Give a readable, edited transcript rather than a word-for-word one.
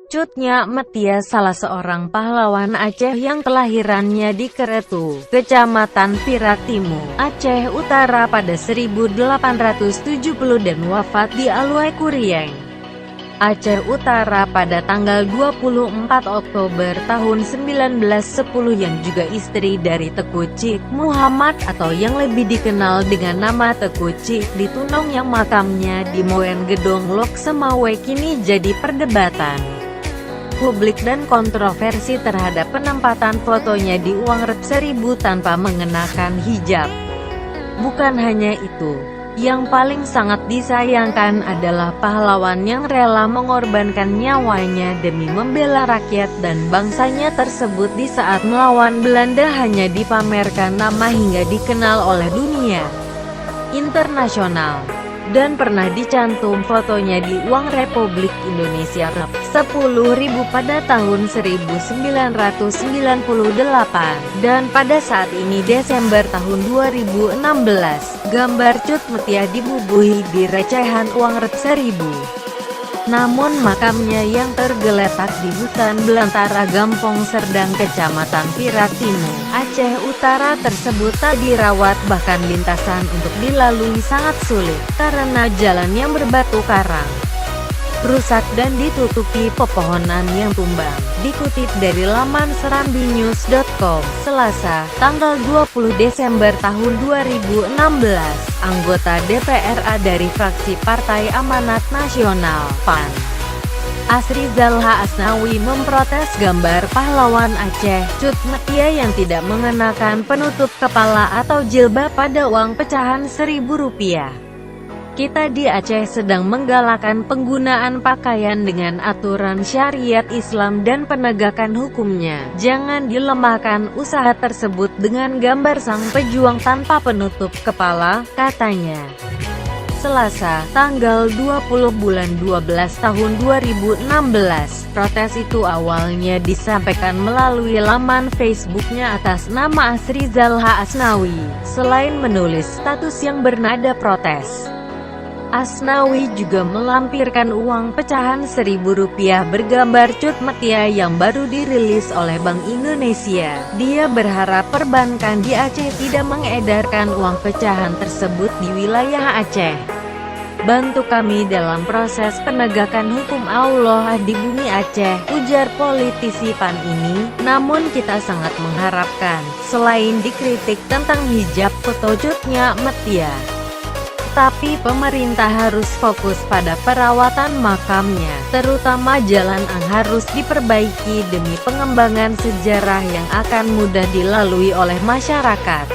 Cut Nyak Metia, salah seorang pahlawan Aceh yang kelahirannya di Keretu, Kecamatan Pirak Timur, Aceh Utara pada 1870 dan wafat di Alue Kurieng, Aceh Utara pada tanggal 24 Oktober tahun 1910, yang juga istri dari Teuku Cik Muhammad atau yang lebih dikenal dengan nama Teuku Cik Ditunong, yang makamnya di Moen Gedong Lok Semawe kini jadi perdebatan publik dan kontroversi terhadap penempatan fotonya di uang Rp1.000 tanpa mengenakan hijab. Bukan hanya itu, yang paling sangat disayangkan adalah pahlawan yang rela mengorbankan nyawanya demi membela rakyat dan bangsanya tersebut di saat melawan Belanda hanya dipamerkan nama hingga dikenal oleh dunia internasional. Dan pernah dicantum fotonya di uang Republik Indonesia Rp10.000 pada tahun 1998. Dan pada saat ini Desember tahun 2016, gambar Cut Metia dibubuhi di recehan uang Rp1.000. Namun makamnya yang tergeletak di hutan belantara Gampong Serdang, Kecamatan Pirak Timur, Aceh Utara tersebut tak dirawat, bahkan lintasan untuk dilalui sangat sulit, karena jalan yang berbatu karang, rusak dan ditutupi pepohonan yang tumbang. Dikutip dari laman serambinews.com, Selasa, tanggal 20 Desember tahun 2016, anggota DPRA dari fraksi Partai Amanat Nasional, PAN, Asrizal H. Asnawi memprotes gambar pahlawan Aceh, Cut Metia, yang tidak mengenakan penutup kepala atau jilbab pada uang pecahan Rp1.000. Kita di Aceh sedang menggalakkan penggunaan pakaian dengan aturan syariat Islam dan penegakan hukumnya. Jangan dilemahkan usaha tersebut dengan gambar sang pejuang tanpa penutup kepala, katanya. Selasa, tanggal 20 bulan 12 tahun 2016, protes itu awalnya disampaikan melalui laman Facebooknya atas nama Asrizal H. Asnawi. Selain menulis status yang bernada protes, Asnawi juga melampirkan uang pecahan Rp1.000 bergambar Cut Metia yang baru dirilis oleh Bank Indonesia. Dia berharap perbankan di Aceh tidak mengedarkan uang pecahan tersebut di wilayah Aceh. Bantu kami dalam proses penegakan hukum Allah di bumi Aceh, ujar politisi PAN ini. Namun kita sangat mengharapkan, selain dikritik tentang hijab foto Cut Nyak Metia, tapi pemerintah harus fokus pada perawatan makamnya, terutama jalan yang harus diperbaiki demi pengembangan sejarah yang akan mudah dilalui oleh masyarakat.